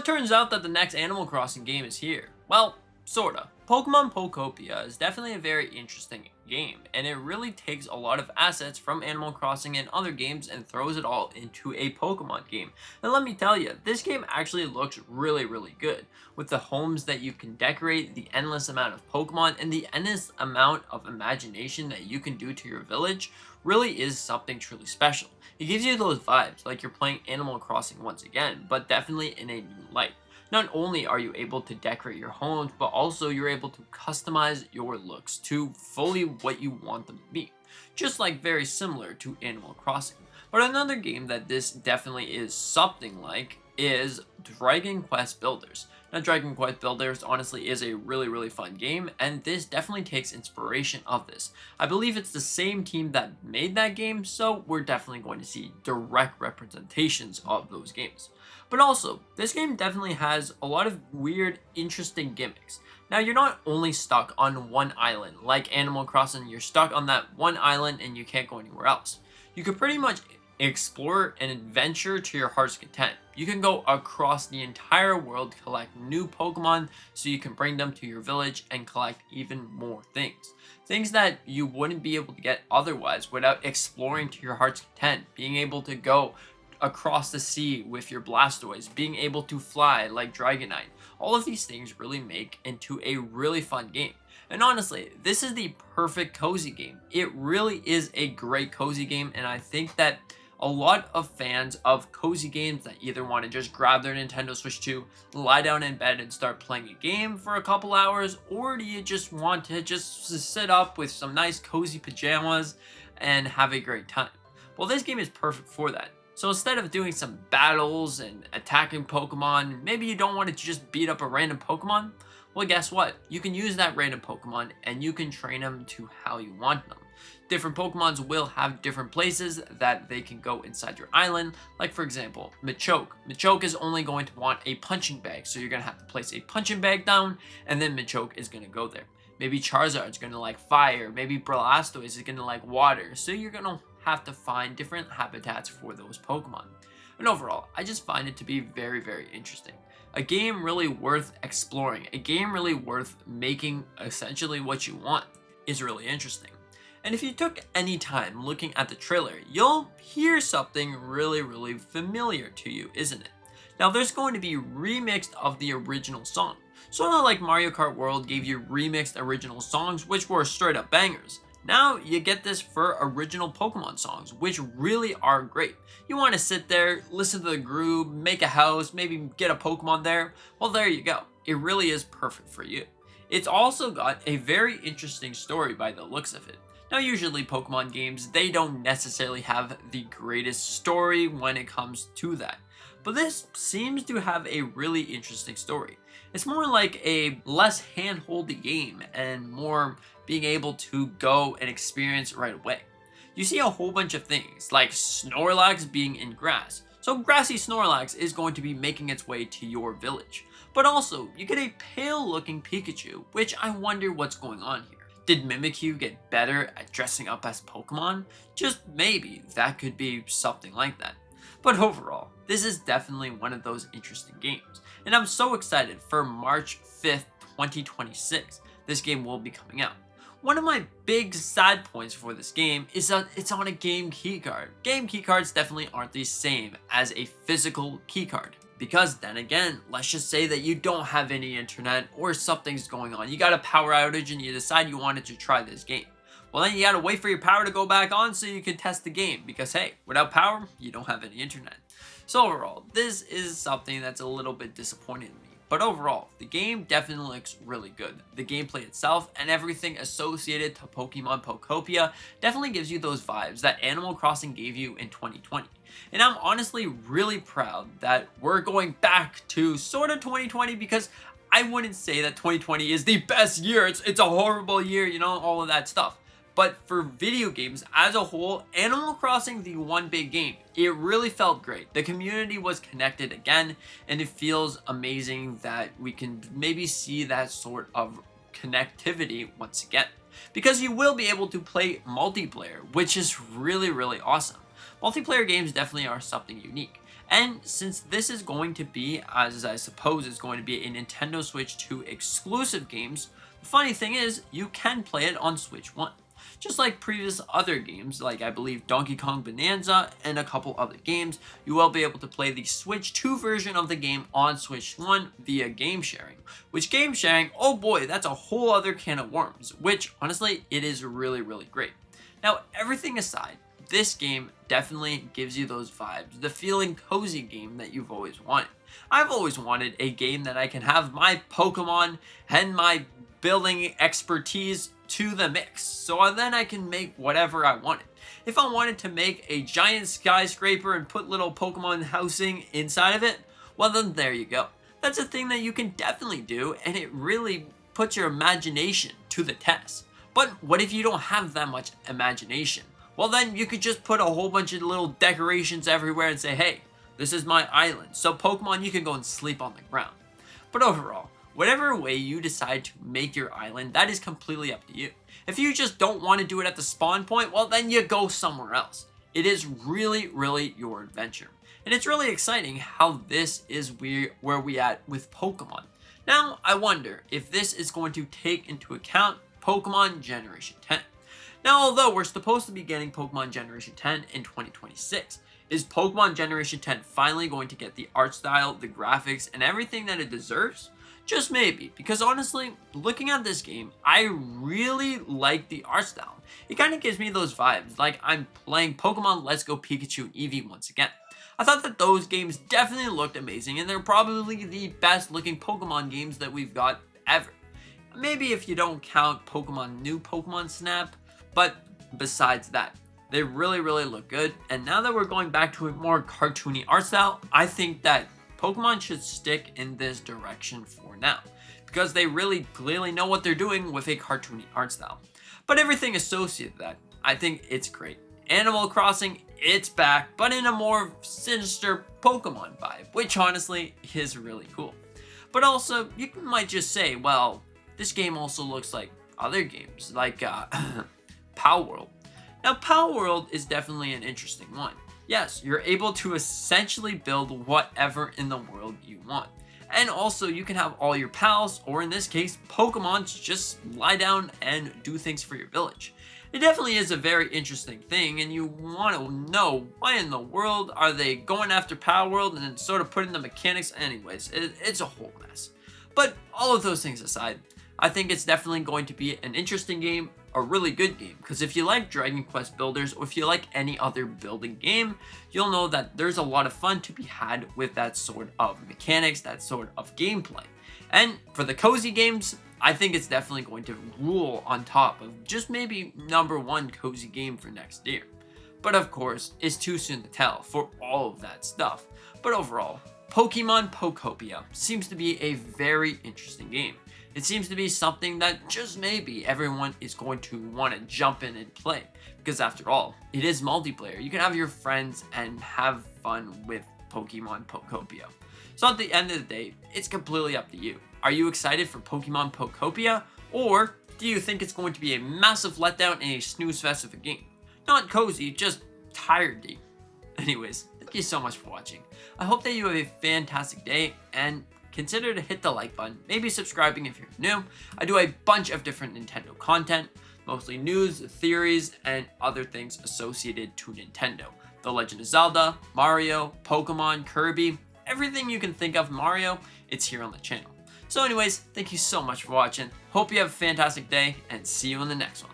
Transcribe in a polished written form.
turns out that the next Animal Crossing game is here. Well, sorta. Pokemon Pokopia is definitely a very interesting game, and it really takes a lot of assets from Animal Crossing and other games and throws it all into a Pokemon game. And let me tell you, this game actually looks really good, with the homes that you can decorate, the endless amount of Pokemon, and the endless amount of imagination that you can do to your village really is something truly special. It gives you those vibes like you're playing Animal Crossing once again, but definitely in a new light. Not only are you able to decorate your homes, but also you're able to customize your looks to fully what you want them to be. Just like very similar to Animal Crossing. But another game that this definitely is something like is Dragon Quest Builders. Now Dragon Quest Builders honestly is a really fun game, and this definitely takes inspiration of this. I believe it's the same team that made that game, so we're definitely going to see direct representations of those games. But also, this game definitely has a lot of weird, interesting gimmicks. Now, you're not only stuck on one island. Like Animal Crossing, you're stuck on that one island and you can't go anywhere else. You can pretty much explore and adventure to your heart's content. You can go across the entire world, collect new Pokemon so you can bring them to your village and collect even more things. Things that you wouldn't be able to get otherwise without exploring to your heart's content. Being able to go across the sea with your Blastoise, being able to fly like Dragonite. All of these things really make into a really fun game. And honestly, this is the perfect cozy game. It really is a great cozy game, and I think that a lot of fans of cozy games that either want to just grab their Nintendo Switch 2, lie down in bed and start playing a game for a couple hours, or do you just want to just sit up with some nice cozy pajamas and have a great time? Well, this game is perfect for that. So instead of doing some battles and attacking Pokemon, maybe you don't want to just beat up a random Pokemon. Well, guess what? You can use that random Pokemon and you can train them to how you want them. Different Pokemons will have different places that they can go inside your island. Like for example, Machoke. Machoke is only going to want a punching bag. So you're going to have to place a punching bag down and then Machoke is going to go there. Maybe Charizard's going to like fire. Maybe Blastoise is going to like water. So you're going to have to find different habitats for those Pokemon. And overall, I just find it to be very interesting. A game really worth exploring. A game really worth making essentially what you want is really interesting. And if you took any time looking at the trailer, you'll hear something really familiar to you, isn't it? Now there's going to be remixed of the original song. Sort of like Mario Kart World gave you remixed original songs which were straight up bangers. Now you get this for original Pokemon songs, which really are great. You want to sit there, listen to the groove, make a house, maybe get a Pokemon there. Well, there you go. It really is perfect for you. It's also got a very interesting story by the looks of it. Now, usually Pokemon games, they don't necessarily have the greatest story when it comes to that. But this seems to have a really interesting story. It's more like a less hand-holdy game and more being able to go and experience right away. You see a whole bunch of things like Snorlax being in grass. So grassy Snorlax is going to be making its way to your village. But also, you get a pale looking Pikachu, which I wonder what's going on here. Did Mimikyu get better at dressing up as Pokemon? Just maybe that could be something like that. But overall, this is definitely one of those interesting games. And I'm so excited for March 5th, 2026. This game will be coming out. One of my big side points for this game is that it's on a game keycard. Game keycards definitely aren't the same as a physical keycard. Because then again, let's just say that you don't have any internet or something's going on. You got a power outage and you decide you wanted to try this game. Well, then you gotta wait for your power to go back on so you can test the game. Because hey, without power, you don't have any internet. So overall, this is something that's a little bit disappointing to me. But overall, the game definitely looks really good. The gameplay itself and everything associated to Pokemon Pokopia definitely gives you those vibes that Animal Crossing gave you in 2020. And I'm honestly really proud that we're going back to sort of 2020 because I wouldn't say that 2020 is the best year. It's a horrible year, you know, all of that stuff. But for video games as a whole, Animal Crossing, the one big game, it really felt great. The community was connected again, and it feels amazing that we can maybe see that sort of connectivity once again. Because you will be able to play multiplayer, which is really awesome. Multiplayer games definitely are something unique. And since this is going to be, as I suppose is going to be a Nintendo Switch 2 exclusive games, the funny thing is, you can play it on Switch 1. Just like previous other games, like I believe Donkey Kong Bonanza and a couple other games, you will be able to play the Switch 2 version of the game on Switch 1 via game sharing. Which game sharing, oh boy, that's a whole other can of worms, which honestly, it is really, really great. Now, everything aside, this game definitely gives you those vibes, the feeling cozy game that you've always wanted. I've always wanted a game that I can have my Pokemon and my building expertise to the mix, so then I can make whatever I wanted. If I wanted to make a giant skyscraper and put little Pokemon housing inside of it, well then there you go. That's a thing that you can definitely do, and it really puts your imagination to the test. But what if you don't have that much imagination? Well then you could just put a whole bunch of little decorations everywhere and say, hey, this is my island, so Pokemon, you can go and sleep on the ground. But overall, whatever way you decide to make your island, that is completely up to you. If you just don't want to do it at the spawn point, well then you go somewhere else. It is really, really your adventure. And it's really exciting how this is where we at with Pokemon. Now, I wonder if this is going to take into account Pokemon Generation 10. Now, although we're supposed to be getting Pokemon Generation 10 in 2026, is Pokemon Generation 10 finally going to get the art style, the graphics, and everything that it deserves? Just maybe, because honestly, looking at this game, I really like the art style. It kind of gives me those vibes, like I'm playing Pokemon Let's Go Pikachu and Eevee once again. I thought that those games definitely looked amazing, and they're probably the best looking Pokemon games that we've got ever. Maybe if you don't count New Pokemon Snap, but besides that, they really, really look good. And now that we're going back to a more cartoony art style, I think that Pokemon should stick in this direction for now, because they really clearly know what they're doing with a cartoony art style. But everything associated with that, I think it's great. Animal Crossing, it's back, but in a more sinister Pokemon vibe, which honestly is really cool. But also, you might just say, well, this game also looks like other games, like Pow World. Now, Pow World is definitely an interesting one. Yes, you're able to essentially build whatever in the world you want. And also, you can have all your pals, or in this case, Pokemon, just lie down and do things for your village. It definitely is a very interesting thing, and you want to know why in the world are they going after Power World and then sort of putting the mechanics. Anyways, it's a whole mess. But all of those things aside, I think it's definitely going to be an interesting game, a really good game, because if you like Dragon Quest builders, or if you like any other building game, you'll know that there's a lot of fun to be had with that sort of mechanics, that sort of gameplay. And for the cozy games, I think it's definitely going to rule on top of just maybe #1 cozy game for next year. But of course, it's too soon to tell for all of that stuff. But overall, Pokemon Pokopia seems to be a very interesting game. It seems to be something that just maybe everyone is going to want to jump in and play. Because after all, it is multiplayer. You can have your friends and have fun with Pokemon Pokopia. So at the end of the day, it's completely up to you. Are you excited for Pokemon Pokopia? Or do you think it's going to be a massive letdown and a snooze fest of a game? Not cozy, just tired-y. Anyways, thank you so much for watching. I hope that you have a fantastic day, and consider to hit the like button, maybe subscribing if you're new. I do a bunch of different Nintendo content, mostly news, theories, and other things associated to Nintendo. The Legend of Zelda, Mario, Pokemon, Kirby, everything you can think of Mario, it's here on the channel. So anyways, thank you so much for watching. Hope you have a fantastic day, and see you in the next one.